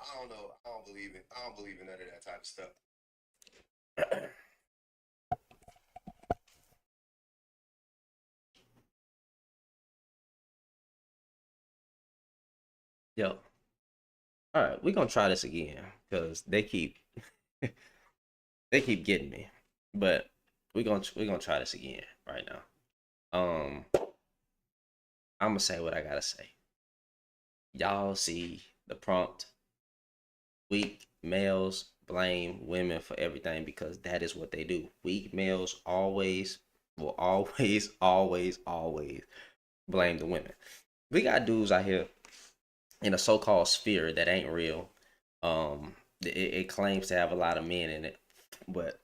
I don't know. I don't believe in none of that type of stuff. Yo, all right, we're gonna try this again because they keep getting me. But we're gonna try this again right now. I'm gonna say what I gotta say. Y'all see the prompt. Weak males blame women for everything because that is what they do. Weak males always will always, always blame the women. We got dudes out here in a so-called sphere that ain't real. It claims to have a lot of men in it, but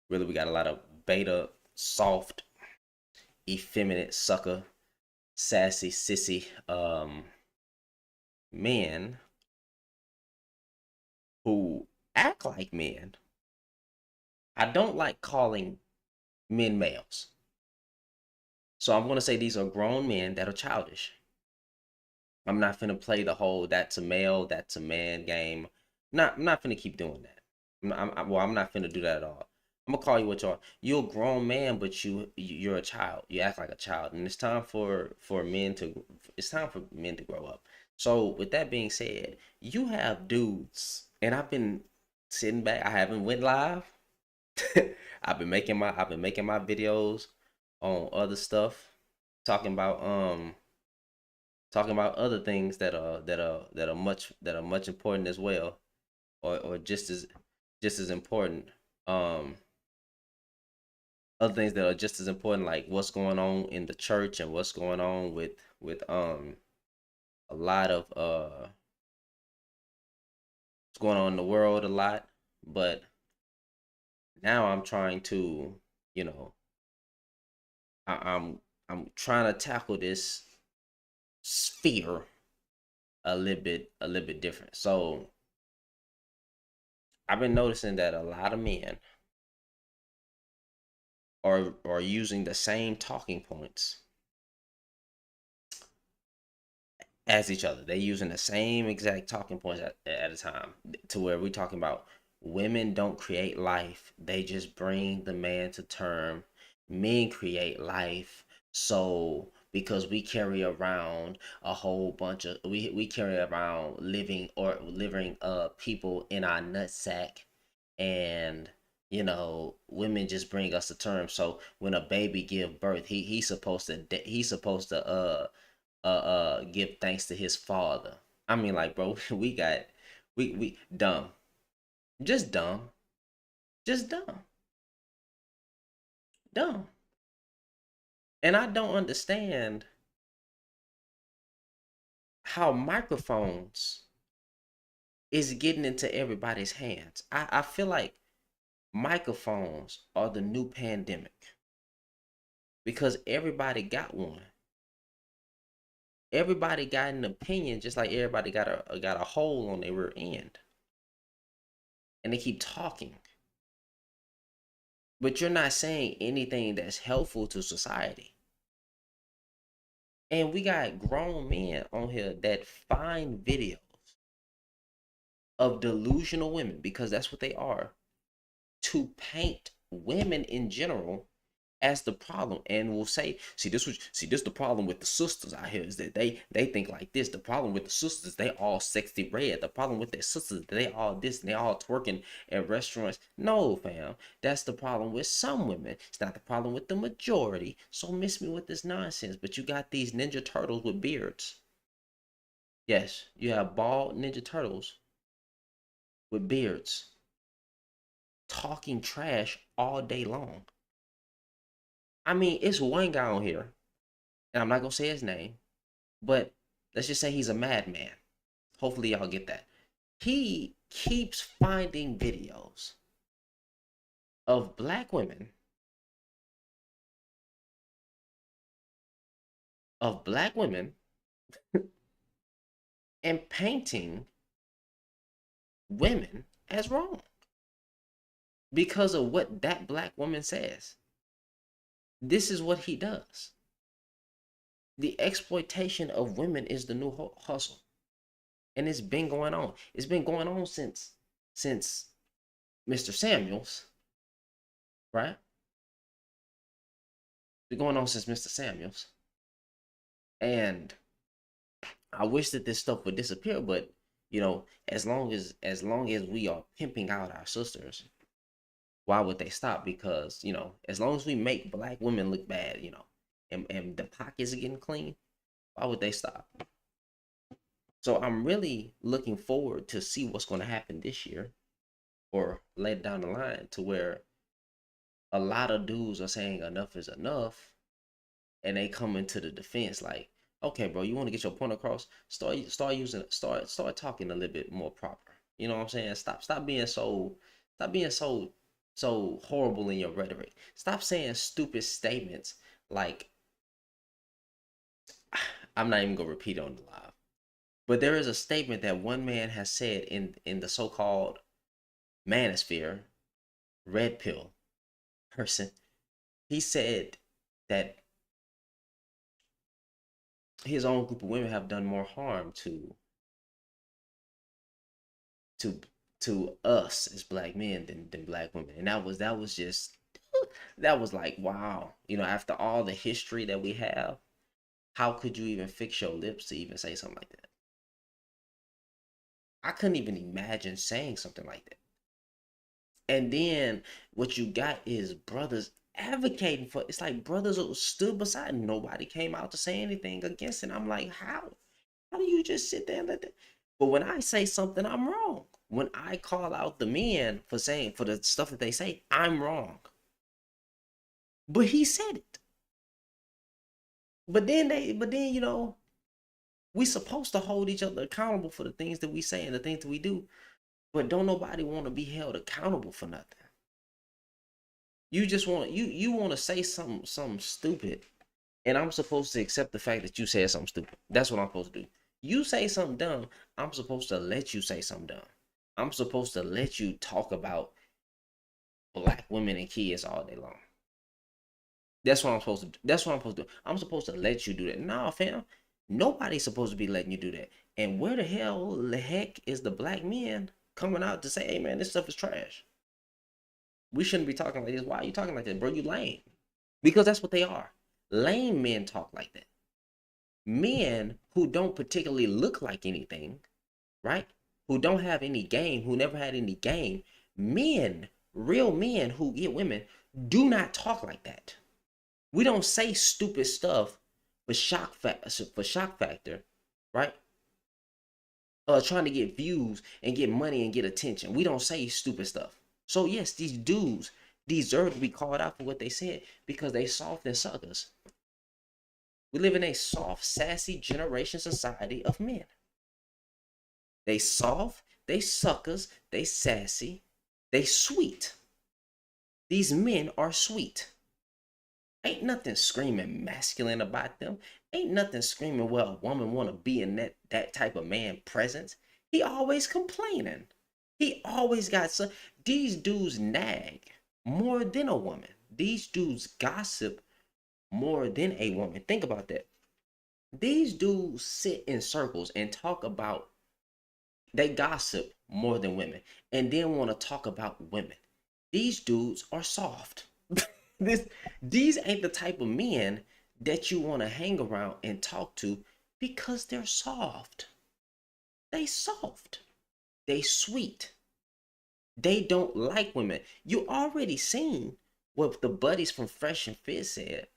really we got a lot of beta, soft, effeminate, sucker, sassy, sissy, men who act like men. I don't like calling men males. So I'm gonna say these are grown men that are childish. I'm not finna play the whole that's a male, that's a man game. I'm not finna keep doing that. I'm not finna do that at all. I'm gonna call you what you are. You're a grown man, but you're a child. You act like a child, and it's time for men to grow up. So with that being said, you have dudes, and I've been sitting back. I haven't went live. I've been making my videos on other stuff, talking about talking about other things that are much important as well, or just as important. Um, Other things that are just as important, like what's going on in the church and what's going on with a lot of what's going on in the world a lot. But now I'm trying to, you know, I, I'm I'm trying to tackle this sphere a little bit different. So I've been noticing that a lot of men are using the same talking points as each other. They're using the same exact talking points at a time, to where we're talking about women don't create life, they just bring the man to term. Men create life. So because we carry around a whole bunch of we carry around living people in our nutsack, and women just bring us to terms. So when a baby give birth, he's supposed to give thanks to his father. I mean, like, bro, we dumb, just dumb, just dumb, dumb. And I don't understand how microphones is getting into everybody's hands. I feel like microphones are the new pandemic because everybody got one. Everybody got an opinion, just like everybody got a hole on their rear end, and they keep talking. But you're not saying anything that's helpful to society. And we got grown men on here that find videos of delusional women, because that's what they are, to paint women in general as the problem, and will say, see this the problem with the sisters out here, is that they think like this. The problem with the sisters, they all sexy red. The problem with their sisters, they all this and they all twerking at restaurants. No, fam, that's the problem with some women. It's not the problem with the majority. So miss me with this nonsense. But you got these Ninja Turtles with beards. Yes, you have bald Ninja Turtles with beards talking trash all day long. I mean, it's one guy on here, and I'm not gonna say his name, but let's just say he's a madman. Hopefully, y'all get that. He keeps finding videos of black women, and painting women as wrong because of what that black woman says. This is what he does. The exploitation of women is the new hustle. And it's been going on. It's been going on since Mr. Samuels, right? It's been going on since Mr. Samuels. And I wish that this stuff would disappear, but you know, as long as we are pimping out our sisters, why would they stop? Because, you know, as long as we make black women look bad, you know, and the pockets are getting clean, why would they stop? So I'm really looking forward to see what's going to happen this year or later down the line, to where a lot of dudes are saying enough is enough, and they come into the defense like, okay, bro, you want to get your point across? Start talking a little bit more proper. You know what I'm saying? Stop being so horrible in your rhetoric. Stop saying stupid statements like, I'm not even gonna repeat it on the live. But there is a statement that one man has said in the so-called manosphere, red pill person. He said that his own group of women have done more harm to to us as black men than black women. And that was just that was like, wow. You know, after all the history that we have, how could you even fix your lips to even say something like that? I couldn't even imagine saying something like that. And then what you got is brothers advocating for, it's like brothers who stood beside, nobody came out to say anything against it. I'm like, how do you just sit there and let that? But when I say something, I'm wrong. When I call out the men for the stuff that they say, I'm wrong. But he said it. But then, you know, we supposed to hold each other accountable for the things that we say and the things that we do. But don't nobody want to be held accountable for nothing. You just want you want to say something stupid, and I'm supposed to accept the fact that you said something stupid. That's what I'm supposed to do. You say something dumb, I'm supposed to let you say something dumb. I'm supposed to let you talk about black women and kids all day long. That's what I'm supposed to do. That's what I'm supposed to do. I'm supposed to let you do that. Nah, fam. Nobody's supposed to be letting you do that. And where the heck is the black men coming out to say, hey man, this stuff is trash? We shouldn't be talking like this. Why are you talking like that, bro? You lame. Because that's what they are. Lame men talk like that. Men who don't particularly look like anything, right? Who don't have any game, who never had any game. Men, real men who get women, do not talk like that. We don't say stupid stuff for shock factor, right? Trying to get views and get money and get attention. We don't say stupid stuff. So yes, these dudes deserve to be called out for what they said because they soft and suckers. We live in a soft, sassy generation society of men. They soft, they suckers, they sassy, they sweet. These men are sweet. Ain't nothing screaming masculine about them. Ain't nothing screaming, well, a woman want to be in that type of man presence. He always complaining. He always got some. These dudes nag more than a woman. These dudes gossip more than a woman. Think about that. These dudes sit in circles and talk about, they gossip more than women and then want to talk about women. These dudes are soft. These ain't the type of men that you want to hang around and talk to because they're soft. They soft. They sweet. They don't like women. You already seen what the buddies from Fresh and Fit said.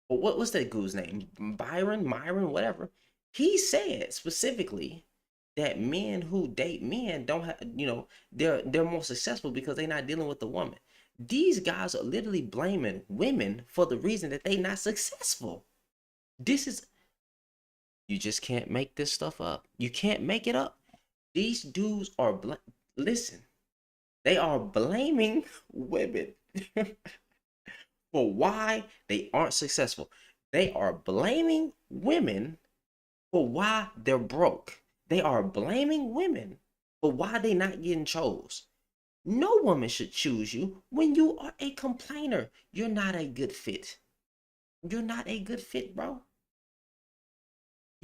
But what was that dude's name? Myron, whatever. He said specifically that men who date men don't have, you know, they're more successful because they're not dealing with the woman. These guys are literally blaming women for the reason that they're not successful. You just can't make this stuff up. You can't make it up. These dudes are, listen, they are blaming women for why they aren't successful. They are blaming women for why they're broke. They are blaming women for why they're not getting chose. No woman should choose you when you are a complainer. You're not a good fit. You're not a good fit, bro.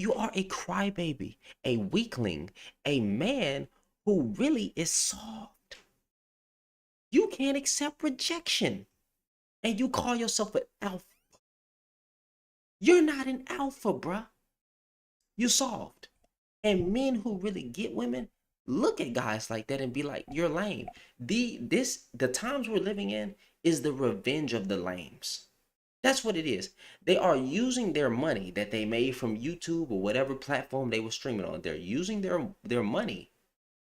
You are a crybaby, a weakling, a man who really is soft. You can't accept rejection, and you call yourself an alpha. You're not an alpha, bruh. You soft. And men who really get women look at guys like that and be like, "You're lame." The times we're living in is the revenge of the lames. That's what it is. They are using their money that they made from YouTube or whatever platform they were streaming on. They're using their money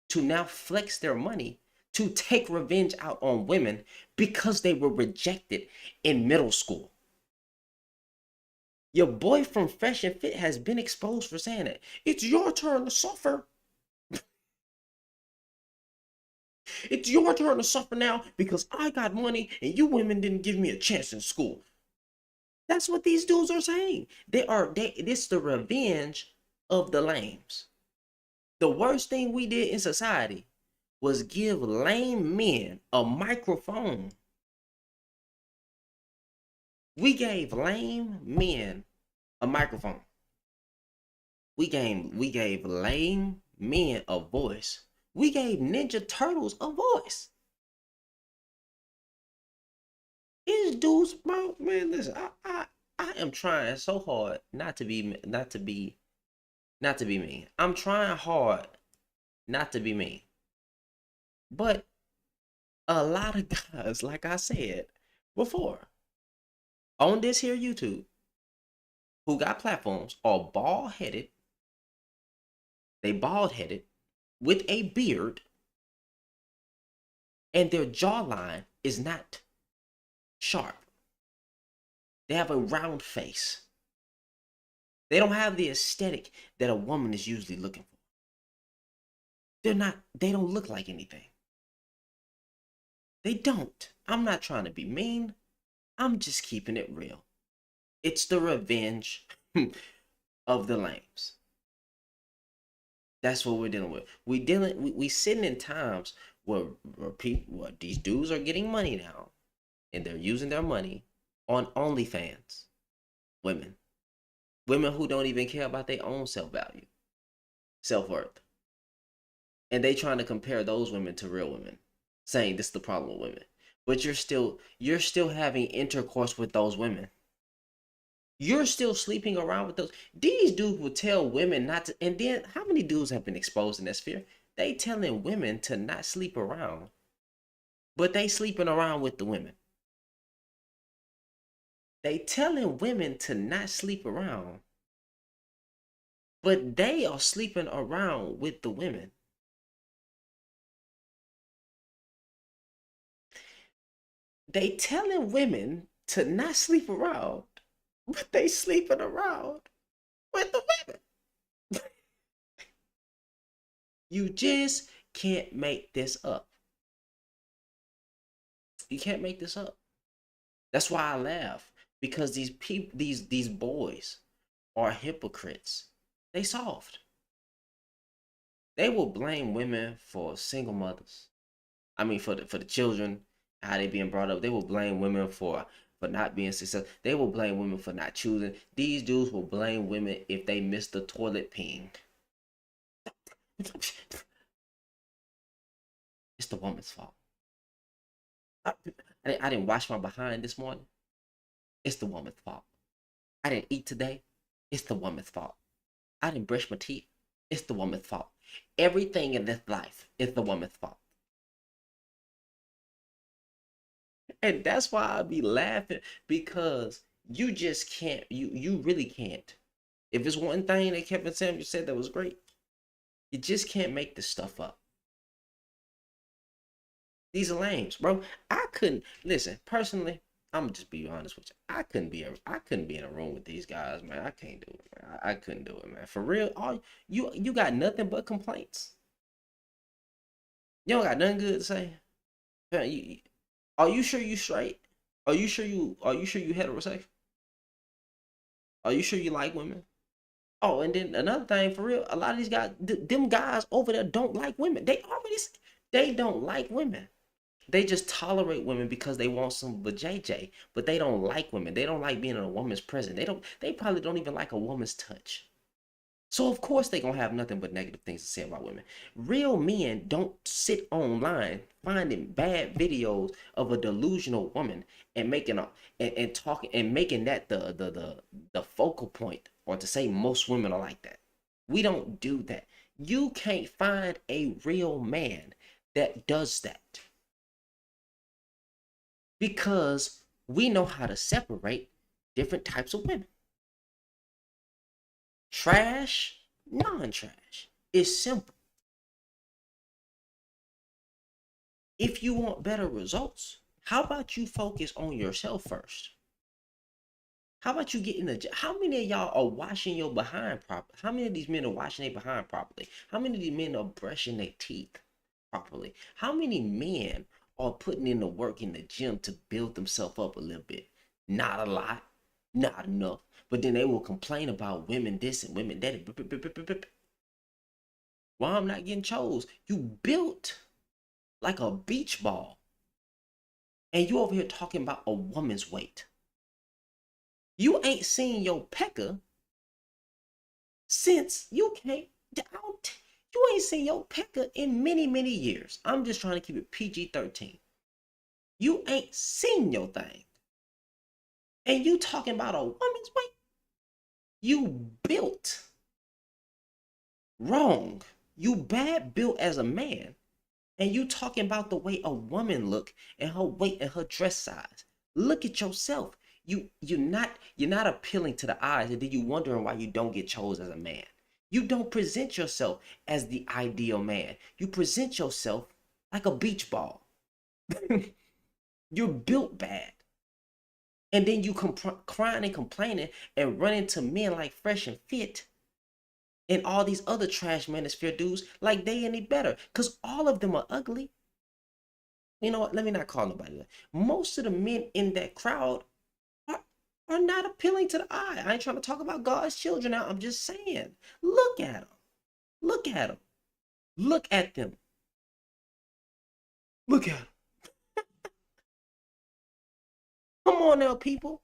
to now flex their money to take revenge out on women because they were rejected in middle school. Your boy from Fresh and Fit has been exposed for saying it. It's your turn to suffer. It's your turn to suffer now because I got money and you women didn't give me a chance in school. That's what these dudes are saying. This the revenge of the lames. The worst thing we did in society was give lame men a microphone. We gave lame men a microphone. We gave lame men a voice. We gave Ninja Turtles a voice. These dudes, bro, man, listen, I am trying so hard not to be mean. I'm trying hard not to be mean. But a lot of guys, like I said before, on this here YouTube, who got platforms are bald headed. They bald headed with a beard, and their jawline is not sharp. They have a round face. They don't have the aesthetic that a woman is usually looking for. They don't look like anything. They don't. I'm not trying to be mean. I'm just keeping it real. It's the revenge of the lames. That's what we're dealing with. We sitting in times where these dudes are getting money now, and they're using their money on OnlyFans. Women who don't even care about their own self-value, self-worth, and they trying to compare those women to real women, saying this is the problem with women. But you're still having intercourse with those women. You're still sleeping around with those. These dudes will tell women not to. And then how many dudes have been exposed in that sphere? They telling women to not sleep around, but they sleeping around with the women. They telling women to not sleep around, but they are sleeping around with the women. They telling women to not sleep around, but they sleeping around with the women. You just can't make this up. You can't make this up. That's why I laugh, because these people, these boys are hypocrites. They soft. They will blame women for single mothers. I mean, for the children, how they being brought up. They will blame women for not being successful. They will blame women for not choosing. These dudes will blame women if they miss the toilet peeing. It's the woman's fault. I didn't wash my behind this morning. It's the woman's fault. I didn't eat today. It's the woman's fault. I didn't brush my teeth. It's the woman's fault. Everything in this life is the woman's fault. And that's why I be laughing, because you just can't, you really can't. If it's one thing that Kevin Samuel said that was great, you just can't make this stuff up. These are lames, bro. I couldn't listen personally. I'm gonna just be honest with you. I couldn't be in a room with these guys, man. I can't do it, man. I couldn't do it, man. For real, all you got nothing but complaints. You don't got nothing good to say. Are you sure you straight? Are you sure you heterosexual? Are you sure you like women? Oh, and then another thing, for real, a lot of these guys, them guys over there don't like women. They don't like women. They just tolerate women because they want some JJ, but they don't like women. They don't like being in a woman's presence. They probably don't even like a woman's touch. So of course they gonna have nothing but negative things to say about women. Real men don't sit online finding bad videos of a delusional woman and making a and talking and making that the focal point, or to say most women are like that. We don't do that. You can't find a real man that does that, because we know how to separate different types of women. Trash, non-trash. It's simple. If you want better results, how about you focus on yourself first? How about you get in the how many of y'all are washing your behind properly? How many of these men are washing their behind properly? How many of these men are brushing their teeth properly? How many men are putting in the work in the gym to build themselves up a little bit? Not a lot, not enough. But then they will complain about women this and women that. Why I'm not getting chose? You built like a beach ball, and you over here talking about a woman's weight. You ain't seen your pecker since you can't. You ain't seen your pecker in many, many years. I'm just trying to keep it PG-13. You ain't seen your thing, and you talking about a woman's weight. You built wrong. You bad built as a man, and you talking about the way a woman look and her weight and her dress size. Look at yourself. You're not appealing to the eyes, and then you wondering why you don't get chose as a man. You don't present yourself as the ideal man. You present yourself like a beach ball. You're built bad. And then you crying and complaining and running to men like Fresh and Fit and all these other trash manosphere dudes like they any better, because all of them are ugly. You know what? Let me not call nobody that. Most of the men in that crowd are not appealing to the eye. I ain't trying to talk about God's children now. I'm just saying. Look at them. Look at them. Look at them. Look at them. Come on now, people.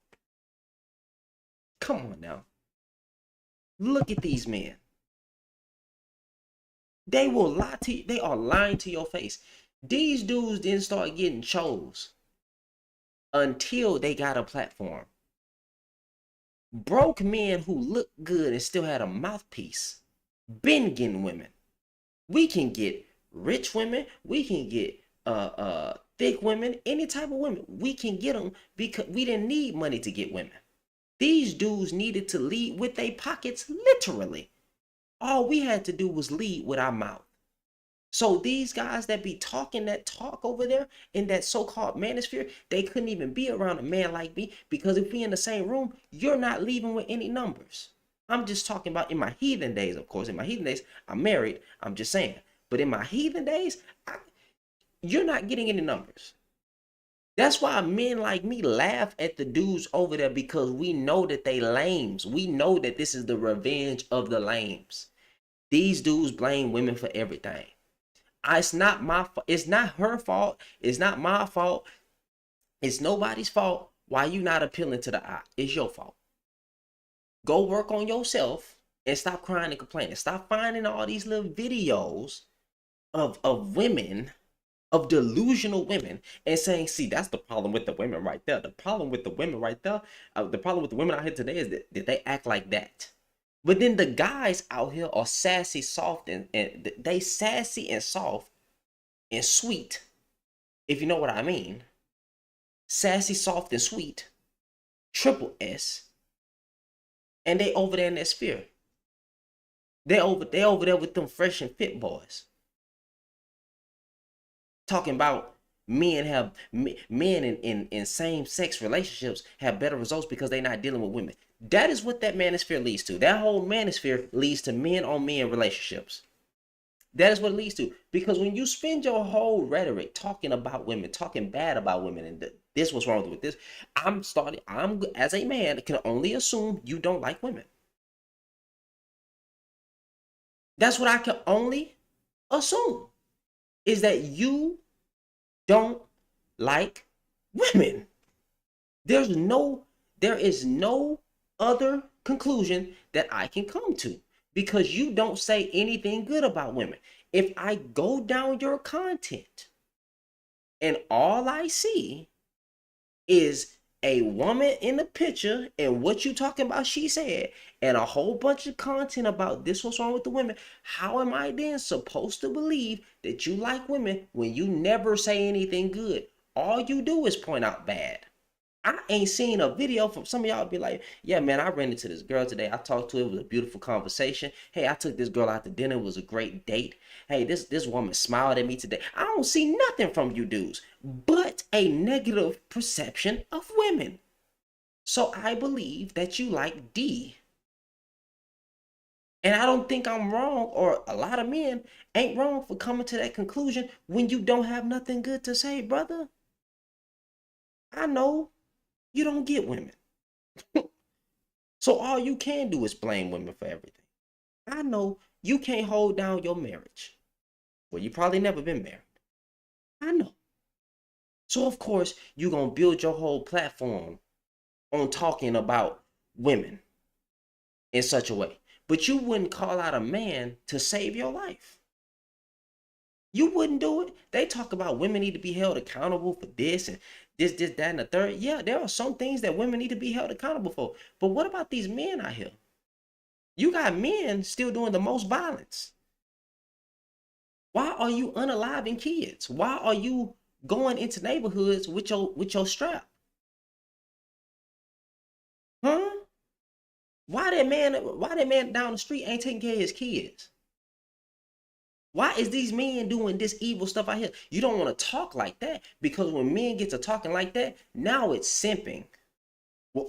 Come on now. Look at these men. They will lie to you. They are lying to your face. These dudes didn't start getting chose until they got a platform. Broke men who look good and still had a mouthpiece been getting women. We can get rich women. We can get thick women. Any type of women. We can get them because we didn't need money to get women. These dudes needed to lead with their pockets, literally. All we had to do was lead with our mouth. So these guys that be talking that talk over there in that so-called manosphere, they couldn't even be around a man like me, because if we in the same room, you're not leaving with any numbers. I'm just talking about in my heathen days, of course. In my heathen days, I'm married. I'm just saying. But in my heathen days, you're not getting any numbers. That's why men like me laugh at the dudes over there, because we know that they lames. We know that this is the revenge of the lames. These dudes blame women for everything. It's not my fault. It's not her fault. It's not my fault. It's nobody's fault. Why you not appealing to the eye? It's your fault. Go work on yourself and stop crying and complaining. Stop finding all these little videos of women, of delusional women, and saying, see, that's the problem with the women right there. The problem with the women right there, the problem with the women out here today is that they act like that. But then the guys out here are sassy, soft, and they sassy and soft and sweet, if you know what I mean. Sassy, soft, and sweet, triple S, and they over there in that sphere. They over there with them Fresh and Fit boys, talking about men in same-sex relationships have better results because they're not dealing with women. That is what that manosphere leads to. That whole manosphere leads to men on men relationships. That is what it leads to. Because when you spend your whole rhetoric talking about women, talking bad about women, and this what's wrong with this, I'm as a man can only assume you don't like women. That's what I can only assume, is that you don't like women. There is no other conclusion that I can come to. because you don't say anything good about women. If I go down your content and all I see is a woman in the picture and what you talking about, she said, and a whole bunch of content about this, what's wrong with the women, how am I then supposed to believe that you like women when you never say anything good? All you do is point out bad. I ain't seen a video from some of y'all be like, yeah, man, I ran into this girl today. I talked to her. It was a beautiful conversation. Hey, I took this girl out to dinner. It was a great date. Hey, this woman smiled at me today. I don't see nothing from you dudes but a negative perception of women. So I believe that you like D. And I don't think I'm wrong, or a lot of men ain't wrong for coming to that conclusion when you don't have nothing good to say, brother. I know you don't get women. So all you can do is blame women for everything. I know you can't hold down your marriage. Well, you probably never been married. I know. So of course, you're going to build your whole platform on talking about women in such a way. But you wouldn't call out a man to save your life. You wouldn't do it. They talk about women need to be held accountable for this and this, that, and the third. Yeah, there are some things that women need to be held accountable for. But what about these men out here? You got men still doing the most violence. Why are you unaliving kids? Why are you going into neighborhoods with your strap? Huh? Why that man down the street ain't taking care of his kids? Why is these men doing this evil stuff out here? You don't want to talk like that, because when men get to talking like that, now it's simping. Well,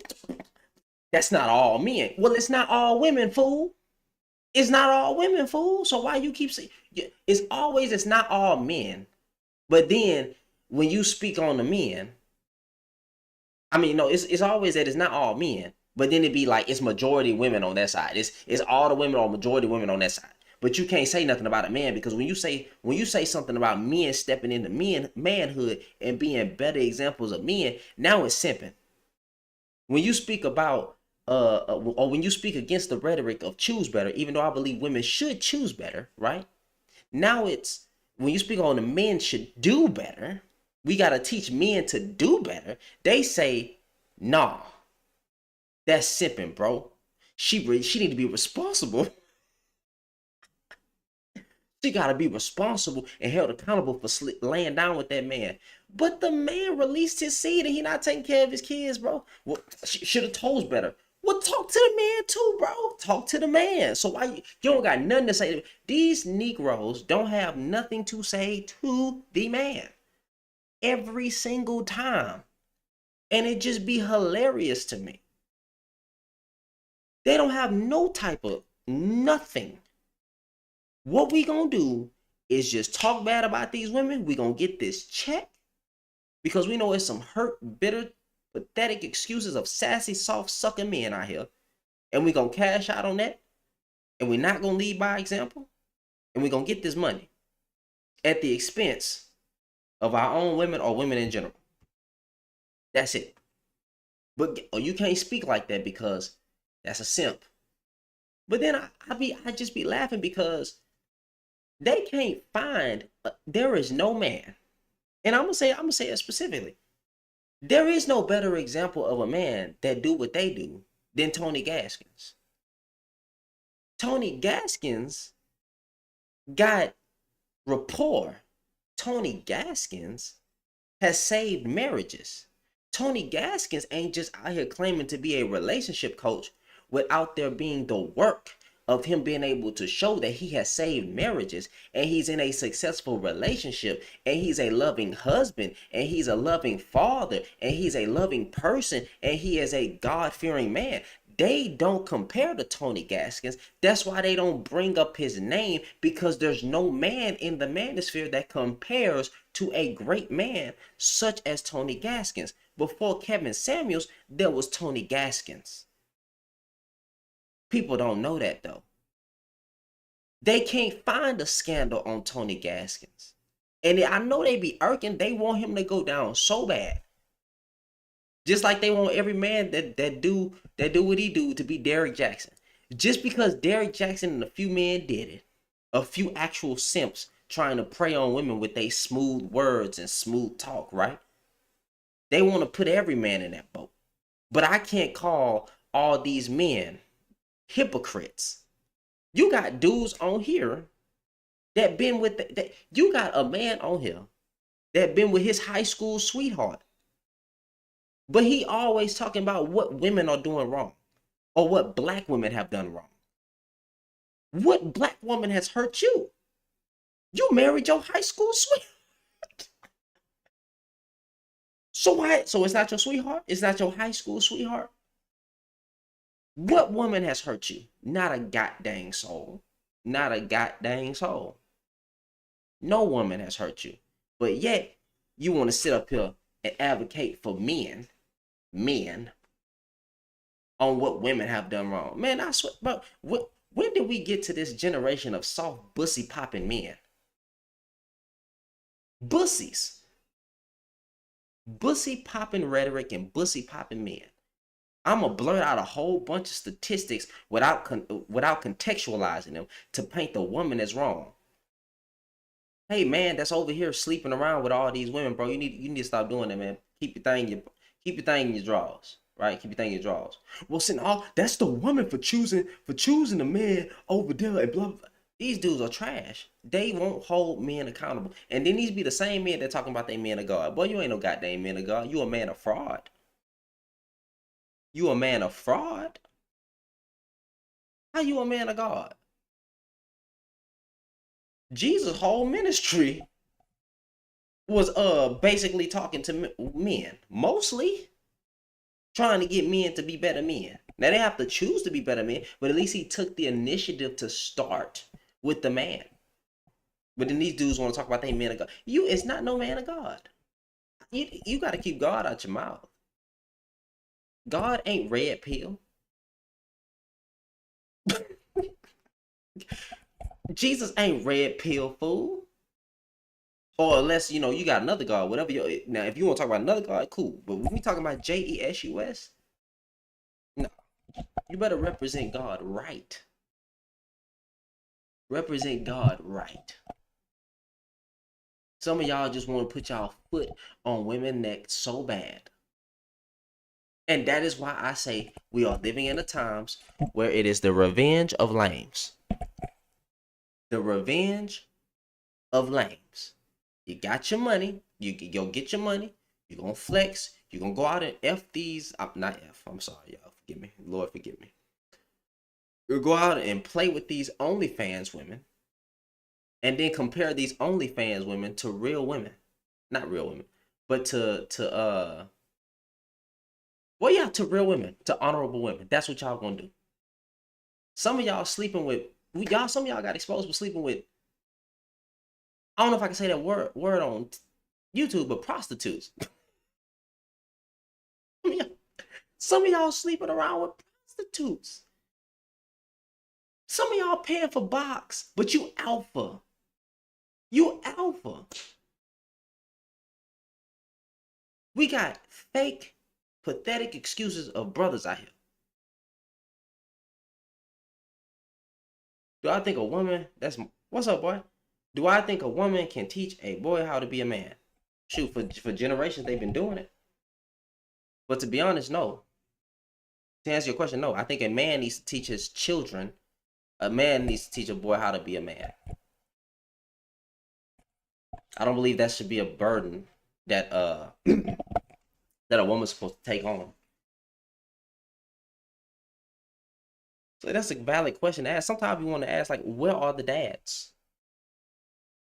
that's not all men. Well, it's not all women, fool. It's not all women, fool. So why you keep saying it's not all men. But then when you speak on the men, I mean, no, it's always that it's not all men. But then it'd be like it's majority women on that side. It's all the women or majority women on that side. But you can't say nothing about a man, because when you say something about men stepping into manhood and being better examples of men, now it's simping. When you speak about or when you speak against the rhetoric of choose better, even though I believe women should choose better, right? Now it's when you speak on the men should do better, we got to teach men to do better. They say, nah, that's simping, bro. She need to be responsible. She got to be responsible and held accountable for laying down with that man. But the man released his seed and he not taking care of his kids, bro. Well, she should have told better. Well, talk to the man too, bro. Talk to the man. So why you don't got nothing to say? These Negroes don't have nothing to say to the man every single time. And it just be hilarious to me. They don't have no type of nothing. What we gonna do is just talk bad about these women. We gonna get this check because we know it's some hurt, bitter, pathetic excuses of sassy, soft sucking men out here. And we gonna cash out on that. And we're not gonna lead by example. And we're gonna get this money at the expense of our own women or women in general. That's it. But you can't speak like that because that's a simp. But then I just be laughing because they can't find. There is no man, and I'm gonna say it specifically. There is no better example of a man that do what they do than Tony Gaskins. Tony Gaskins got rapport. Tony Gaskins has saved marriages. Tony Gaskins ain't just out here claiming to be a relationship coach without there being the work of him being able to show that he has saved marriages and he's in a successful relationship and he's a loving husband and he's a loving father and he's a loving person and he is a God-fearing man. They don't compare to Tony Gaskins. That's why they don't bring up his name, because there's no man in the manosphere that compares to a great man such as Tony Gaskins. Before Kevin Samuels, there was Tony Gaskins. People don't know that though. They can't find a scandal on Tony Gaskins. And I know they be irking. They want him to go down so bad. Just like they want every man that do what he do to be Derrick Jackson. Just because Derrick Jackson and a few men did it, a few actual simps trying to prey on women with their smooth words and smooth talk, right? They want to put every man in that boat. But I can't call all these men hypocrites. You got dudes on here that been with that. You got a man on here that been with his high school sweetheart, but he always talking about what women are doing wrong or what black women have done wrong. What black woman has hurt you? You married your high school sweetheart. So why? So it's not your sweetheart? It's not your high school sweetheart? What woman has hurt you? Not a goddamn soul. Not a goddamn soul. No woman has hurt you. But yet, you want to sit up here and advocate for men, on what women have done wrong. Man, I swear, bro, when did we get to this generation of soft, bussy popping men? Bussies. Bussy popping rhetoric and bussy popping men. I'm gonna blurt out a whole bunch of statistics without contextualizing them to paint the woman as wrong. Hey man, that's over here sleeping around with all these women, bro. You need to stop doing that, man. Keep your thing in your drawers, right? Keep your thing in your drawers. Well, that's the woman for choosing the man over there and blah blah. These dudes are trash. They won't hold men accountable. And then these be the same men that talking about they men of God. Boy, you ain't no goddamn man of God. You a man of fraud. You a man of fraud? How you a man of God? Jesus' whole ministry was basically talking to men, mostly trying to get men to be better men. Now they have to choose to be better men, but at least he took the initiative to start with the man. But then these dudes want to talk about they man of God. It's not no man of God. You got to keep God out your mouth. God ain't red pill. Jesus ain't red pill, fool. Or unless, you got another God, whatever. Now, if you want to talk about another God, cool. But when we talking about Jesus, no. You better represent God right. Represent God right. Some of y'all just want to put y'all foot on women's neck so bad. And that is why I say we are living in the times where it is the revenge of lames. The revenge of lames. You got your money. You go get your money. You're going to flex. You're going to go out and F these. I'm sorry, y'all. Forgive me. Lord, forgive me. You'll go out and play with these OnlyFans women. And then compare these OnlyFans women to real women. Not real women. But to real women. To honorable women. That's what y'all going to do. Some of y'all sleeping with. Some of y'all got exposed for sleeping with. I don't know if I can say that word on YouTube, but prostitutes. Some of y'all sleeping around with prostitutes. Some of y'all paying for box, but you alpha. You alpha. We got fake, pathetic excuses of brothers out here. Do I think a woman what's up, boy? Do I think a woman can teach a boy how to be a man? Shoot, for generations they've been doing it. But to be honest, no. To answer your question, no. I think a man needs to teach his children. A man needs to teach a boy how to be a man. I don't believe that should be a burden that that a woman's supposed to take on. So that's a valid question to ask. Sometimes you want to ask, like, where are the dads?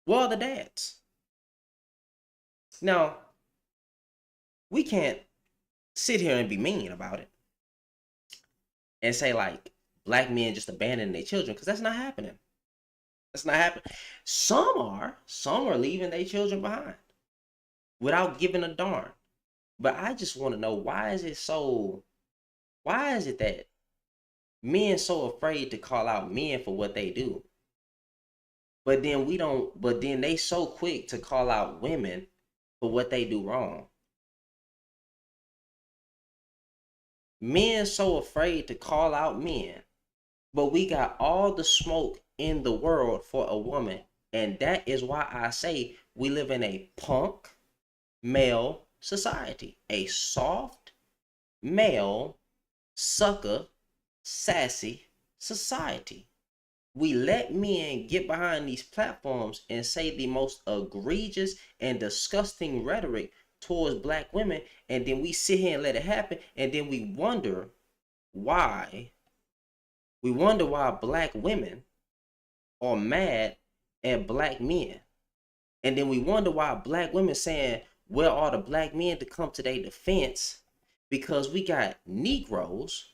Where are the dads? Now, we can't sit here and be mean about it and say, like, black men just abandoning their children, because that's not happening. That's not happening. Some are leaving their children behind without giving a darn. But I just want to know, why is it that men so afraid to call out men for what they do? But then they so quick to call out women for what they do wrong. Men so afraid to call out men, but we got all the smoke in the world for a woman. And that is why I say we live in a punk male society, a soft male sucker sassy society. We let men get behind these platforms and say the most egregious and disgusting rhetoric towards black women, and then we sit here and let it happen, and then why we wonder why black women are mad at black men. And then we wonder why black women saying, where are the black men to come to their defense? Because we got Negroes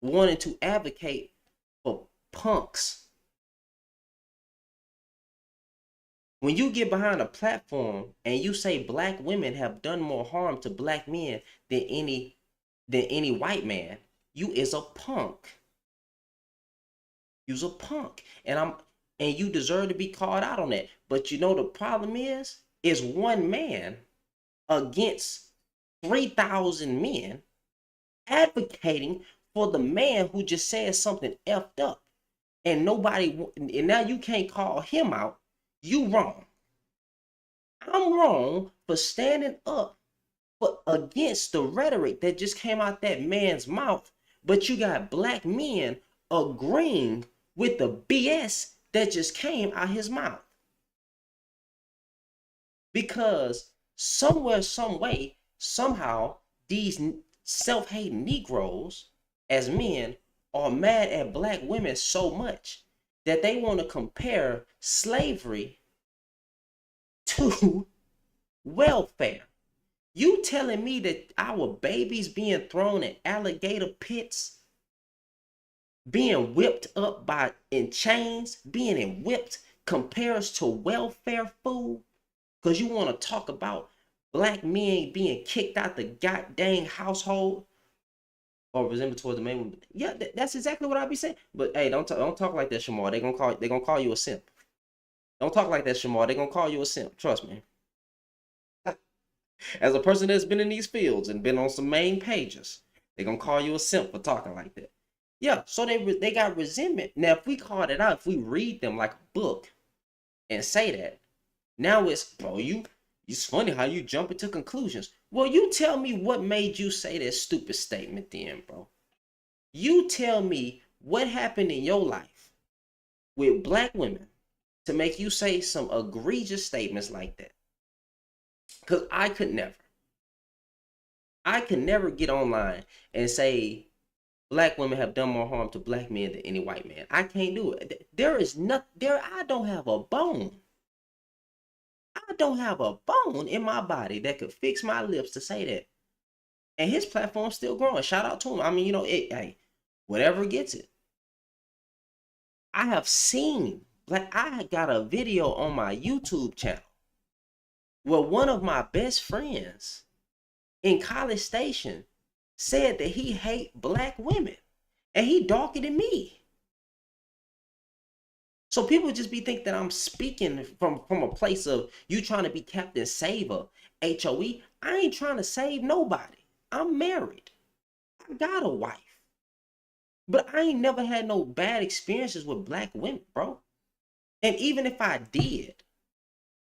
wanting to advocate for punks. When you get behind a platform and you say black women have done more harm to black men than any white man, you is a punk. You's a punk. And you deserve to be called out on that. But you know the problem is one man against 3,000 men advocating for the man who just said something effed up. And now you can't call him out. You wrong. I'm wrong for standing up against the rhetoric that just came out that man's mouth. But you got black men agreeing with the BS that just came out his mouth. Because somewhere, some way, somehow, these self-hating Negroes as men are mad at black women so much that they want to compare slavery to welfare. You telling me that our babies being thrown in alligator pits, being whipped up in chains, being whipped compares to welfare food? Because you want to talk about black men being kicked out the goddamn household or resentment towards the man. Yeah, that's exactly what I be saying. But hey, don't talk like that, Shamar. They gonna call you a simp. Don't talk like that, Shamar. They gonna call you a simp. Trust me. As a person that's been in these fields and been on some main pages, they gonna call you a simp for talking like that. Yeah, so they got resentment. Now, if we call it out, if we read them like a book and say that, now it's, bro, it's funny how you jump into conclusions. Well, you tell me what made you say that stupid statement then, bro. You tell me what happened in your life with black women to make you say some egregious statements like that. Because I could never get online and say black women have done more harm to black men than any white man. I can't do it. I don't have a bone. I don't have a bone in my body that could fix my lips to say that. And his platform's still growing. Shout out to him. I mean, hey, whatever gets it. I have seen, I got a video on my YouTube channel where one of my best friends in College Station said that he hate black women and he darker than me. So people just be thinking that I'm speaking from a place of you trying to be Captain Saver, HOE. I ain't trying to save nobody. I'm married. I got a wife. But I ain't never had no bad experiences with black women, bro. And even if I did,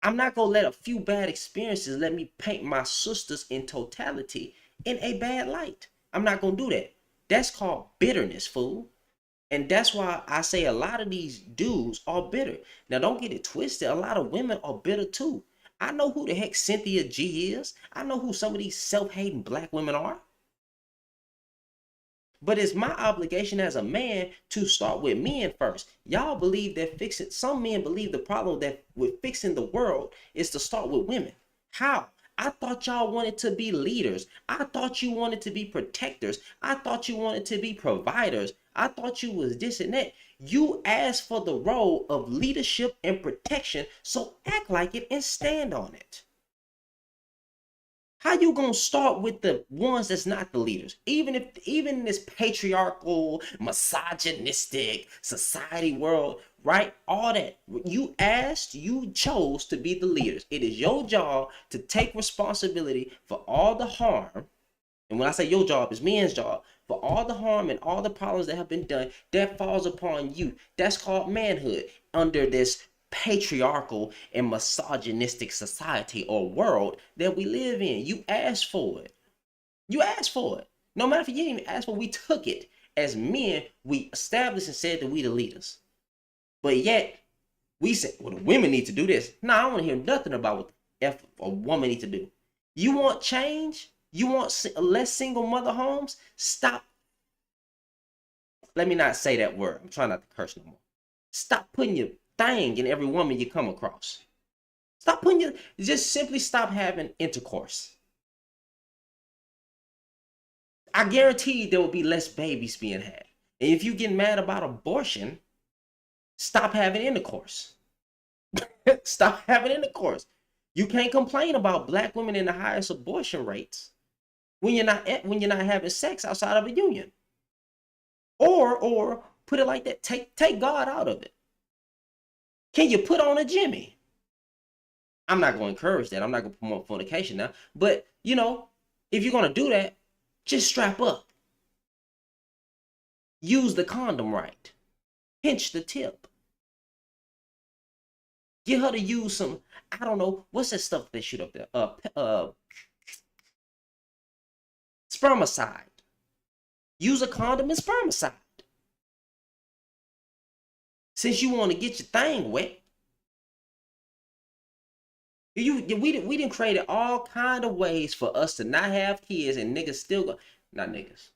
I'm not going to let a few bad experiences let me paint my sisters in totality in a bad light. I'm not going to do that. That's called bitterness, fool. And that's why I say a lot of these dudes are bitter. Now, don't get it twisted. A lot of women are bitter too. I know who the heck Cynthia G is. I know who some of these self-hating black women are. But it's my obligation as a man to start with men first. Y'all believe that some men believe the problem that with fixing the world is to start with women. How? I thought y'all wanted to be leaders. I thought you wanted to be protectors. I thought you wanted to be providers. I thought you was this and that. You asked for the role of leadership and protection, so act like it and stand on it. How you gonna start with the ones that's not the leaders? Even in this patriarchal, misogynistic society world, right? All that you chose to be the leaders. It is your job to take responsibility for all the harm And when I say your job, it's men's job. For all the harm and all the problems that have been done, that falls upon you. That's called manhood under this patriarchal and misogynistic society or world that we live in. You asked for it. You asked for it. No matter if you didn't even ask for it, we took it. As men, we established and said that we the leaders. But yet, we said, well, the women need to do this. No, I don't want to hear nothing about what the F a woman needs to do. You want change? You want less single mother homes? Stop. Let me not say that word. I'm trying not to curse no more. Stop putting your thing in every woman you come across. Stop putting your, just simply stop having intercourse. I guarantee there will be less babies being had. And if you get mad about abortion, stop having intercourse. Stop having intercourse. You can't complain about black women in the highest abortion rates when you're not having sex outside of a union. Or put it like that, take God out of it. Can you put on a Jimmy? I'm not going to encourage that. I'm not going to promote fornication now. But, you know, if you're going to do that, just strap up. Use the condom right. Pinch the tip. Get her to use some, I don't know, what's that stuff they shoot up there? Spermicide. Use a condom and spermicide. Since you want to get your thing wet. We didn't create all kind of ways for us to not have kids, and niggas still go, not niggas.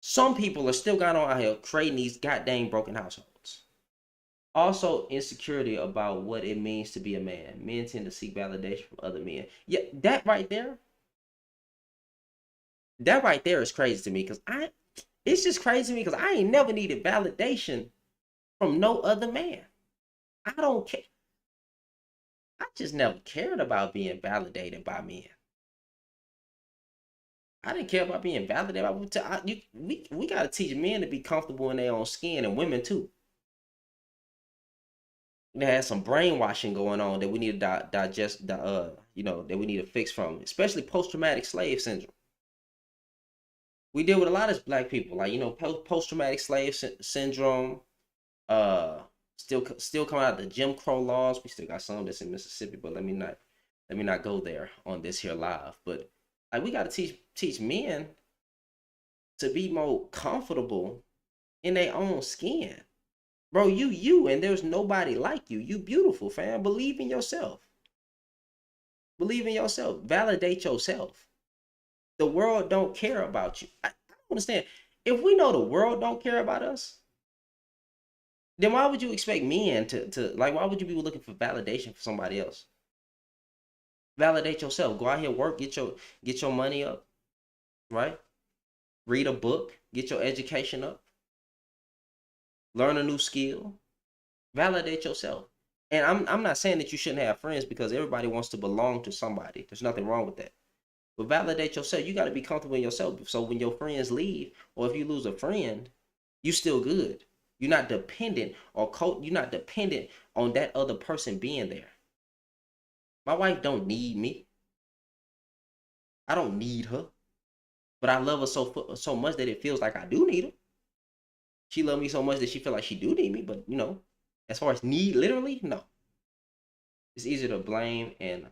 Some people are still going on out here creating these goddamn broken households. Also, insecurity about what it means to be a man. Men tend to seek validation from other men. Yeah, that right there is crazy to me, because it's just crazy to me because I ain't never needed validation from no other man. I don't care. I just never cared about being validated by men. I didn't care about being validated by we gotta teach men to be comfortable in their own skin, and women too. There has some brainwashing going on that we need to digest, that we need to fix from, especially post-traumatic slave syndrome. We deal with a lot of black people, like, post-traumatic slave syndrome. Still coming out of the Jim Crow laws. We still got some of this in Mississippi, but let me not go there on this here live. But like, we got to teach men to be more comfortable in their own skin. Bro, you, and there's nobody like you. You beautiful, fam. Believe in yourself. Believe in yourself. Validate yourself. The world don't care about you. I don't understand. If we know the world don't care about us, then why would you expect men to like, why would you be looking for validation for somebody else? Validate yourself. Go out here, work, get your money up, right? Read a book, get your education up, learn a new skill, validate yourself. And I'm not saying that you shouldn't have friends, because everybody wants to belong to somebody. There's nothing wrong with that. But validate yourself. You got to be comfortable in yourself. So when your friends leave, or if you lose a friend, you still good. You're not dependent you're not dependent on that other person being there. My wife don't need me. I don't need her. But I love her so much that it feels like I do need her. She loves me so much that she feels like she do need me. But, as far as need, literally, no. It's easier to blame and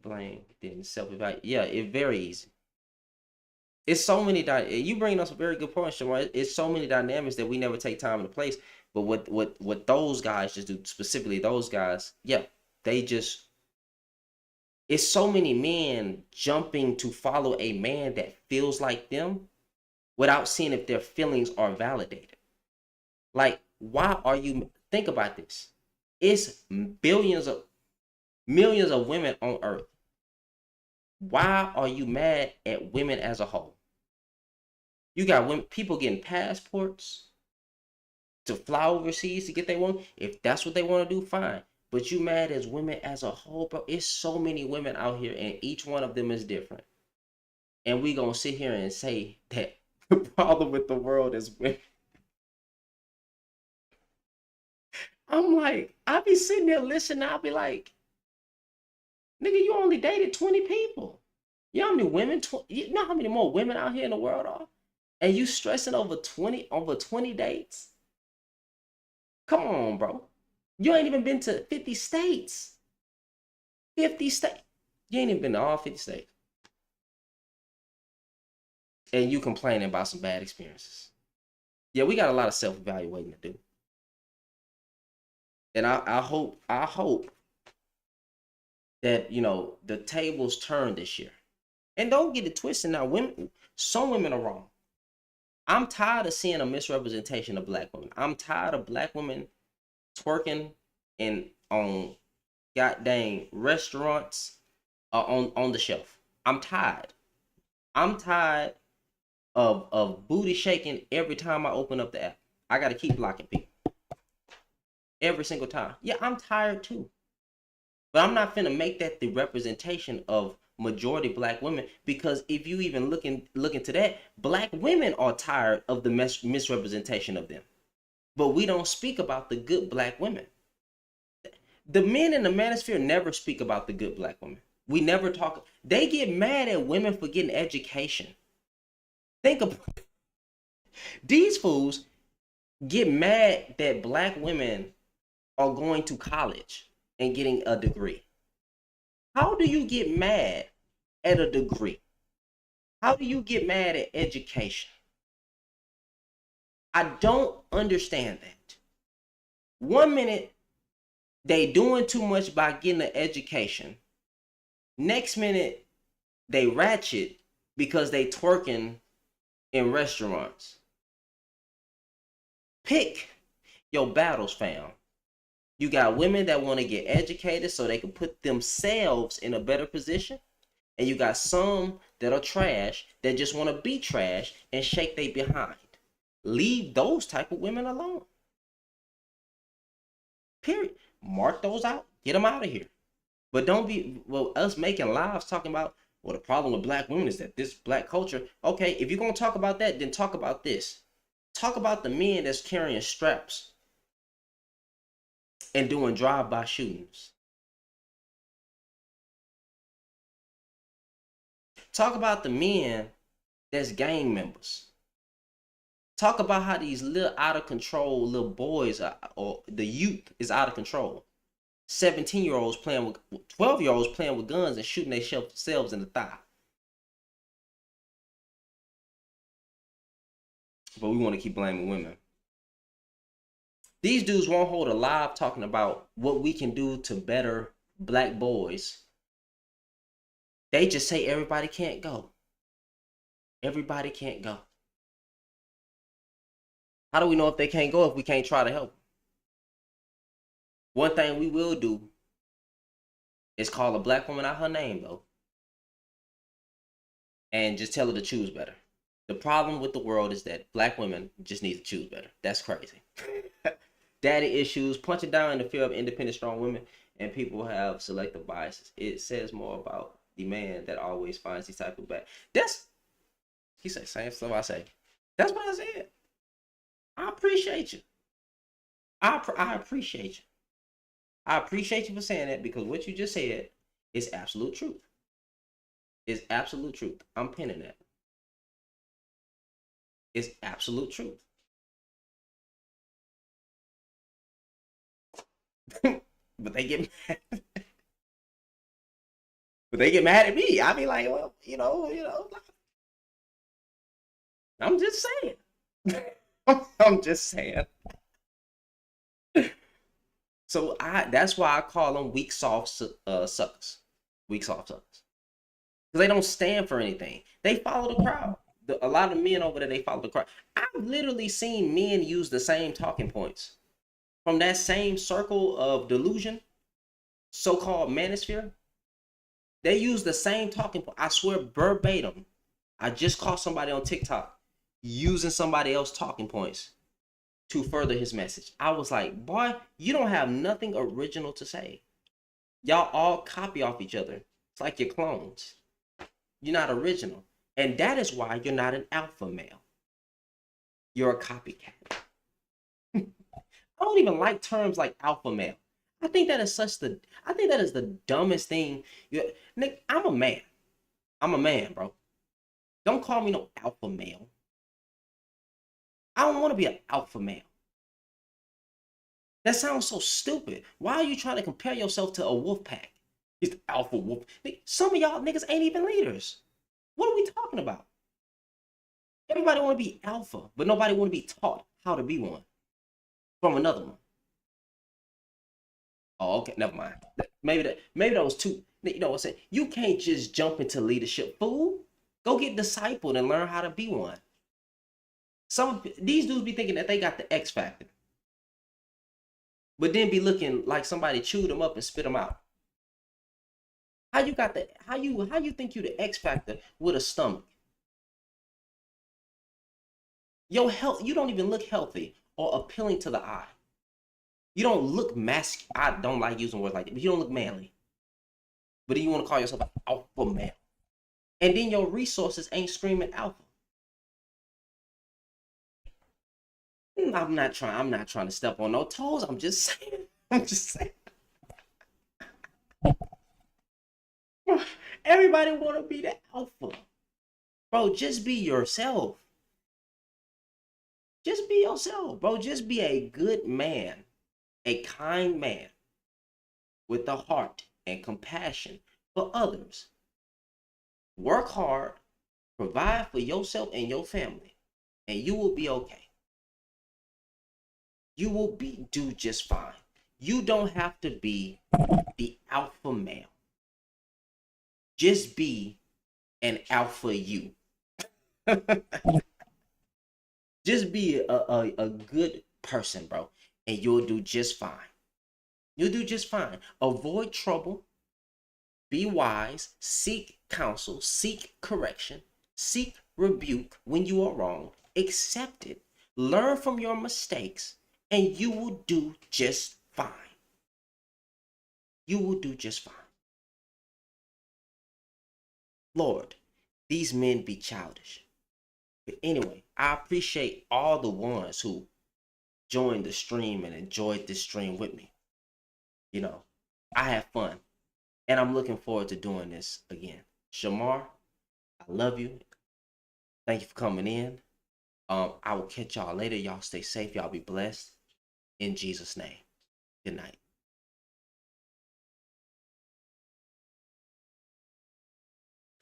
blame than self-evaluate. Yeah, it's very easy. It's so many, you bring up some very good points, Shamar. It's so many dynamics that we never take time to place. But what those guys just do, specifically those guys, yeah, it's so many men jumping to follow a man that feels like them without seeing if their feelings are validated. Like, why are you, think about this. It's millions of women on earth. Why are you mad at women as a whole? You got people getting passports to fly overseas to get their woman. If that's what they want to do, fine. But you mad as women as a whole, bro? It's so many women out here, and each one of them is different. And we gonna sit here and say that the problem with the world is women. I'm like, I be sitting there listening. I'll be like, nigga, you only dated 20 people. You know how many women? You know how many more women out here in the world are? And you stressing over 20 dates? Come on, bro. You ain't even been to 50 states. 50 states. You ain't even been to all 50 states. And you complaining about some bad experiences. Yeah, we got a lot of self-evaluating to do. And I hope that, you know, the tables turn this year. And don't get it twisted now. Some women are wrong. I'm tired of seeing a misrepresentation of black women. I'm tired of black women twerking in on goddamn restaurants on the shelf. I'm tired. I'm tired of booty shaking every time I open up the app. I gotta keep blocking people. Every single time. Yeah, I'm tired too. But I'm not finna make that the representation of majority black women, because if you even look into that, black women are tired of the misrepresentation of them. But we don't speak about the good black women. The men in the manosphere never speak about the good black women. We never talk. They get mad at women for getting education. Think of these fools get mad that black women are going to college and getting a degree. How do you get mad at a degree? How do you get mad at education? I don't understand that. 1 minute they doing too much by getting an education. Next minute they ratchet because they twerking in restaurants. Pick your battles, fam. You got women that want to get educated so they can put themselves in a better position. And you got some that are trash that just want to be trash and shake their behind. Leave those type of women alone. Period. Mark those out. Get them out of here. But don't be, well, us making lives talking about, well, the problem with black women is that this black culture. Okay, if you're going to talk about that, then talk about this. Talk about the men that's carrying straps and doing drive-by shootings. Talk about the men that's gang members. Talk about how these little out of control little boys or the youth is out of control. 17-year-olds playing with 12-year-olds playing with guns and shooting themselves in the thigh. But we want to keep blaming women. These dudes won't hold a live talking about what we can do to better black boys. They just say everybody can't go. Everybody can't go. How do we know if they can't go if we can't try to help them? One thing we will do is call a black woman out her name, though, and just tell her to choose better. The problem with the world is that black women just need to choose better. That's crazy. Daddy issues, punching down in the fear of independent, strong women, and people have selective biases. It says more about the man that always finds these type of bad. He said same stuff I say. That's what I said. I appreciate you. I appreciate you. I appreciate you for saying that, because what you just said is absolute truth. It's absolute truth. I'm pinning that. It's absolute truth. But they get mad. But they get mad at me. I be like, well, you know. I'm just saying. I'm just saying. So that's why I call them weak soft suckers. Weak soft suckers. Because they don't stand for anything. They follow the crowd. A lot of men over there, they follow the crowd. I've literally seen men use the same talking points from that same circle of delusion, so-called manosphere. They use the same talking point. I swear, verbatim. I just caught somebody on TikTok using somebody else's talking points to further his message. I was like, boy, you don't have nothing original to say. Y'all all copy off each other. It's like you're clones. You're not original. And that is why you're not an alpha male. You're a copycat. I don't even like terms like alpha male. I think that is the dumbest thing. Nick, I'm a man. I'm a man, bro. Don't call me no alpha male. I don't want to be an alpha male. That sounds so stupid. Why are you trying to compare yourself to a wolf pack? He's the alpha wolf. Some of y'all niggas ain't even leaders. What are we talking about? Everybody want to be alpha, but nobody want to be taught how to be one from another one. Oh, okay, never mind. Maybe that was too. You know what I'm saying? You can't just jump into leadership, fool. Go get discipled and learn how to be one. Some these dudes be thinking that they got the X factor, but then be looking like somebody chewed them up and spit them out. How you got the how you think you the X factor with a stomach? Your health, you don't even look healthy or appealing to the eye. You don't look masculine. I don't like using words like that, but you don't look manly. But then you want to call yourself an alpha male. And then your resources ain't screaming alpha. I'm not trying to step on no toes. I'm just saying. I'm just saying. Everybody want to be the alpha. Bro, just be yourself. Just be yourself, bro. Just be a good man, a kind man with a heart and compassion for others. Work hard, provide for yourself and your family, and you will be okay. You will do just fine. You don't have to be the alpha male. Just be an alpha you. Just be a good person, bro, and you'll do just fine. You'll do just fine. Avoid trouble. Be wise. Seek counsel. Seek correction. Seek rebuke when you are wrong. Accept it. Learn from your mistakes, and you will do just fine. You will do just fine. Lord, these men be childish. But anyway, I appreciate all the ones who joined the stream and enjoyed this stream with me. You know, I had fun, and I'm looking forward to doing this again. Shamar, I love you. Thank you for coming in. I will catch y'all later. Y'all stay safe. Y'all be blessed. In Jesus' name. Good night.